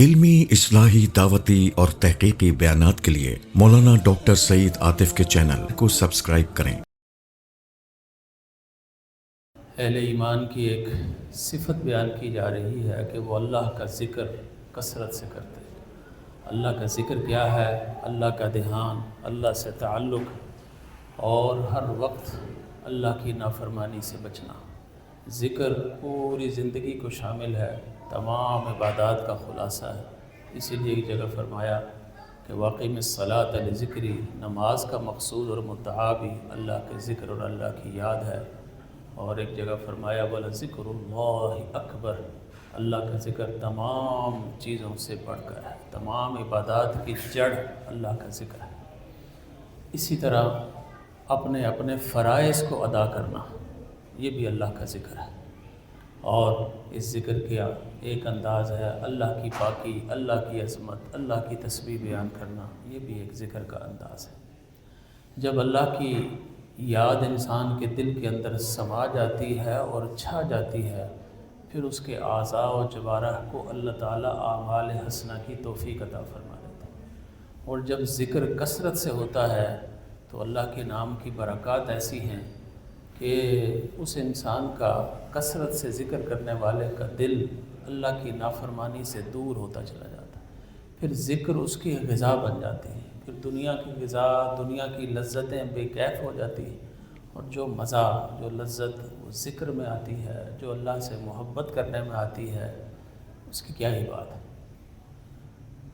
علمی، اصلاحی، دعوتی اور تحقیقی بیانات کے لیے مولانا ڈاکٹر سعید عاطف کے چینل کو سبسکرائب کریں۔ اہل ایمان کی ایک صفت بیان کی جا رہی ہے کہ وہ اللہ کا ذکر کثرت سے کرتے ہیں۔ اللہ کا ذکر کیا ہے؟ اللہ کا دھیان، اللہ سے تعلق اور ہر وقت اللہ کی نافرمانی سے بچنا۔ ذکر پوری زندگی کو شامل ہے، تمام عبادات کا خلاصہ ہے۔ اسی لیے ایک جگہ فرمایا کہ واقعی میں صلاۃ لذکری، نماز کا مقصود اور مدعا بھی اللہ کے ذکر اور اللہ کی یاد ہے۔ اور ایک جگہ فرمایا وَلَذِكْرُ اللَّهِ اکبر، اللہ کا ذکر تمام چیزوں سے بڑھ کر ہے، تمام عبادات کی جڑ اللہ کا ذکر ہے۔ اسی طرح اپنے اپنے فرائض کو ادا کرنا، یہ بھی اللہ کا ذکر ہے۔ اور اس ذکر کا ایک انداز ہے اللہ کی پاکی، اللہ کی عظمت، اللہ کی تسبیح بیان کرنا، یہ بھی ایک ذکر کا انداز ہے۔ جب اللہ کی یاد انسان کے دل کے اندر سما جاتی ہے اور چھا جاتی ہے، پھر اس کے اعضاء و جوارح کو اللہ تعالیٰ اعمال حسنہ کی توفیق عطا فرما دیتا ہے۔ اور جب ذکر کثرت سے ہوتا ہے تو اللہ کے نام کی برکات ایسی ہیں کہ اس انسان کا، کثرت سے ذکر کرنے والے کا دل اللہ کی نافرمانی سے دور ہوتا چلا جاتا ہے۔ پھر ذکر اس کی غذا بن جاتی ہے، پھر دنیا کی غذا، دنیا کی لذتیں بے کیف ہو جاتی ہیں، اور جو مزہ، جو لذت وہ ذکر میں آتی ہے، جو اللہ سے محبت کرنے میں آتی ہے، اس کی کیا ہی بات ہے۔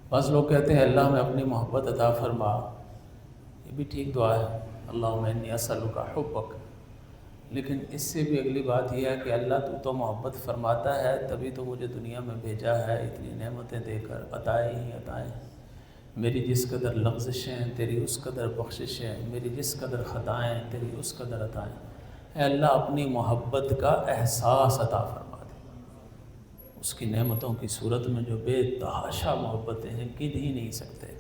بعض لوگ کہتے ہیں اللہ میں اپنی محبت عطا فرما، یہ بھی ٹھیک دعا ہے، اللہم انی اسألک حبک، لیکن اس سے بھی اگلی بات یہ ہے کہ اللہ تو محبت فرماتا ہے تبھی تو مجھے دنیا میں بھیجا ہے، اتنی نعمتیں دے کر، عطائیں ہی عطائیں، میری جس قدر لغزشیں تیری اس قدر بخششیں، میری جس قدر خطائیں تیری اس قدر عطائیں۔ اے اللہ اپنی محبت کا احساس عطا فرما دے، اس کی نعمتوں کی صورت میں جو بے تحاشا محبتیں ہیں، گن ہی نہیں سکتے۔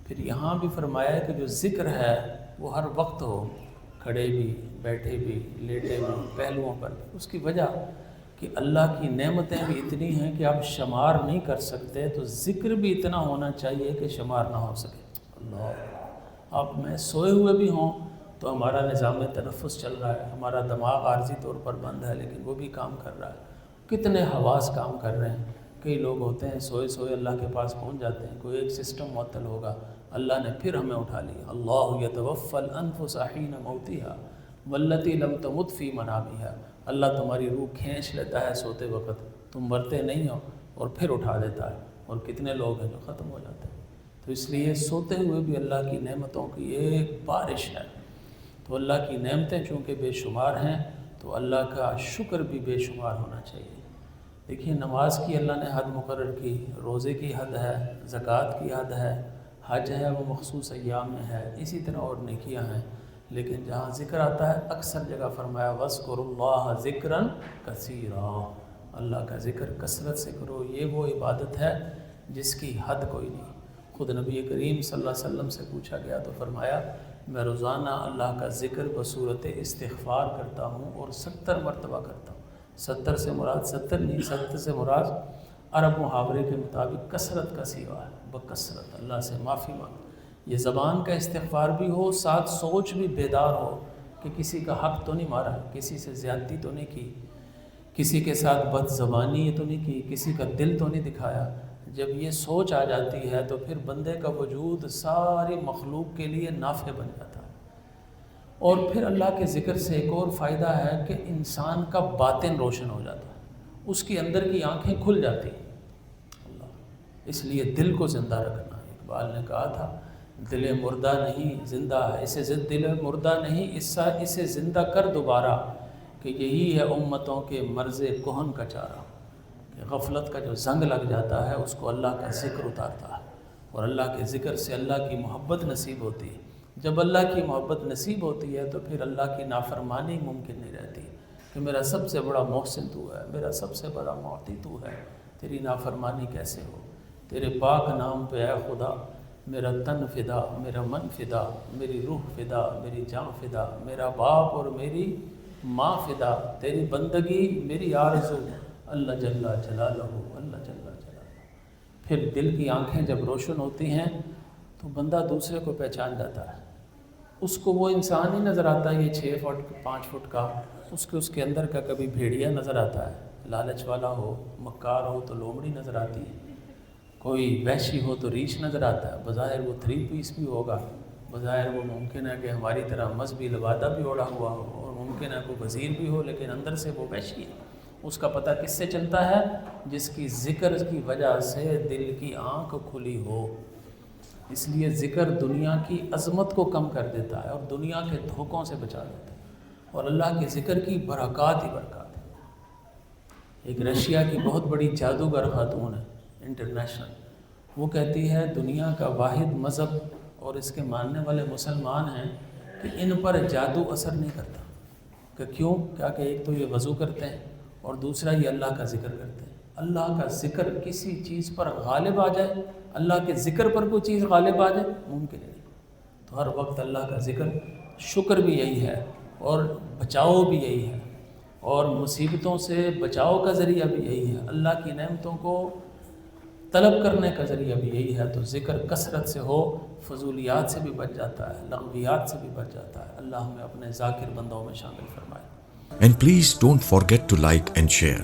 پھر یہاں بھی فرمایا ہے کہ جو ذکر ہے وہ ہر وقت ہو، کھڑے بھی، بیٹھے بھی، لیٹے بھی، پہلوؤں پر بھی۔ اس کی وجہ کہ اللہ کی نعمتیں بھی اتنی ہیں کہ آپ شمار نہیں کر سکتے، تو ذکر بھی اتنا ہونا چاہیے کہ شمار نہ ہو سکے۔ اللہ، آپ میں سوئے ہوئے بھی ہوں تو ہمارا نظام تنفس چل رہا ہے، ہمارا دماغ عارضی طور پر بند ہے لیکن وہ بھی کام کر رہا ہے، کتنے حواس کام کر رہے ہیں۔ کئی لوگ ہوتے ہیں سوئے سوئے اللہ کے پاس پہنچ جاتے ہیں، کوئی ایک سسٹم معطل ہوگا، اللہ نے پھر ہمیں اٹھا لیا۔ اللہ یتوفی الانفس حین موتہا واللتی لم تمت فی منامہا، اللہ تمہاری روح کھینچ لیتا ہے سوتے وقت، تم مرتے نہیں ہو، اور پھر اٹھا دیتا ہے۔ اور کتنے لوگ ہیں جو ختم ہو جاتے ہیں۔ تو اس لیے سوتے ہوئے بھی اللہ کی نعمتوں کی ایک بارش ہے۔ تو اللہ کی نعمتیں چونکہ بے شمار ہیں تو اللہ کا شکر بھی بے شمار ہونا چاہیے۔ دیکھیے نماز کی اللہ نے حد مقرر کی، روزے کی حد ہے، زکوٰۃ کی حد ہے، حج ہے وہ مخصوص ایام میں ہے، اسی طرح اور نیکیاں ہیں۔ لیکن جہاں ذکر آتا ہے اکثر جگہ فرمایا وَاذْكُرُوا اللَّهَ ذِكْرًا كَثِيرًا، اللہ کا ذکر کثرت سے کرو، یہ وہ عبادت ہے جس کی حد کوئی نہیں۔ خود نبی کریم صلی اللہ علیہ وسلم سے پوچھا گیا تو فرمایا میں روزانہ اللہ کا ذکر بصورت استغفار کرتا ہوں اور 70 مرتبہ کرتا ہوں۔ 70 سے مراد 70 نہیں، 70 سے مراد عرب محاورے کے مطابق کثرت کا سیوا ہے، بکثرت اللہ سے معافی مانگ۔ یہ زبان کا استغفار بھی ہو، ساتھ سوچ بھی بیدار ہو کہ کسی کا حق تو نہیں مارا، کسی سے زیادتی تو نہیں کی، کسی کے ساتھ بد زبانی تو نہیں کی، کسی کا دل تو نہیں دکھایا۔ جب یہ سوچ آ جاتی ہے تو پھر بندے کا وجود ساری مخلوق کے لیے نافع بن جاتا ہے۔ اور پھر اللہ کے ذکر سے ایک اور فائدہ ہے کہ انسان کا باطن روشن ہو جاتا ہے، اس کی اندر کی آنکھیں کھل جاتی ہیں۔ اللہ، اس لیے دل کو زندہ رکھنا، اقبال نے کہا تھا دل مردہ نہیں زندہ ہے، اسے دل مردہ نہیں اسے زندہ کر دوبارہ، کہ یہی ہے امتوں کے مرض کہن کا چارہ، کہ غفلت کا جو زنگ لگ جاتا ہے اس کو اللہ کا ذکر اتارتا ہے، اور اللہ کے ذکر سے اللہ کی محبت نصیب ہوتی ہے۔ جب اللہ کی محبت نصیب ہوتی ہے تو پھر اللہ کی نافرمانی ممکن نہیں رہتی، کہ میرا سب سے بڑا محسن تو ہے، میرا سب سے بڑا معطی تو ہے، تیری نافرمانی کیسے ہو؟ تیرے پاک نام پہ اے خدا میرا تن فدا، میرا من فدا، میری روح فدا، میری جان فدا، میرا باپ اور میری ماں فدا، تیری بندگی میری آرزو، اللہ جل جلالہ، اللہ جل جلالہ۔ پھر دل کی آنکھیں جب روشن ہوتی ہیں تو بندہ دوسرے کو پہچان جاتا ہے. اس کو وہ انسان ہی نظر آتا ہے یہ 6 فٹ 5 فٹ کا، اس کے اندر کا کبھی بھیڑیا نظر آتا ہے، لالچ والا ہو، مکار ہو تو لومڑی نظر آتی ہے، کوئی وحشی ہو تو ریچھ نظر آتا ہے. بظاہر وہ 3 پیس بھی ہوگا، بظاہر وہ ممکن ہے کہ ہماری طرح مذہبی لبادہ بھی اوڑھا ہوا ہو، اور ممکن ہے کوئی وزیر بھی ہو، لیکن اندر سے وہ وحشی ہے. اس کا پتہ کس سے چلتا ہے؟ جس کی ذکر کی وجہ سے دل کی آنکھ کھلی ہو. اس لیے ذکر دنیا کی عظمت کو کم کر دیتا ہے اور دنیا کے دھوکوں سے بچا دیتا ہے، اور اللہ کے ذکر کی برکات ہی برکات ہے. ایک رشیا کی بہت بڑی جادوگر خاتون ہے انٹرنیشنل، وہ کہتی ہے دنیا کا واحد مذہب اور اس کے ماننے والے مسلمان ہیں کہ ان پر جادو اثر نہیں کرتا. کہ کیوں؟ کہ ایک تو یہ وضو کرتے ہیں اور دوسرا یہ اللہ کا ذکر کرتے ہیں. اللہ کا ذکر کسی چیز پر غالب آ جائے، اللہ کے ذکر پر کوئی چیز غالب آ جائے، ممکن نہیں. تو ہر وقت اللہ کا ذکر، شکر بھی یہی ہے اور بچاؤ بھی یہی ہے، اور مصیبتوں سے بچاؤ کا ذریعہ بھی یہی ہے، اللہ کی نعمتوں کو طلب کرنے کا ذریعہ بھی یہی ہے. تو ذکر کثرت سے ہو، فضولیات سے بھی بچ جاتا ہے، لغویات سے بھی بچ جاتا ہے. اللہ ہمیں اپنے ذاکر بندوں میں شامل فرمائے. And please don't forget to like and share.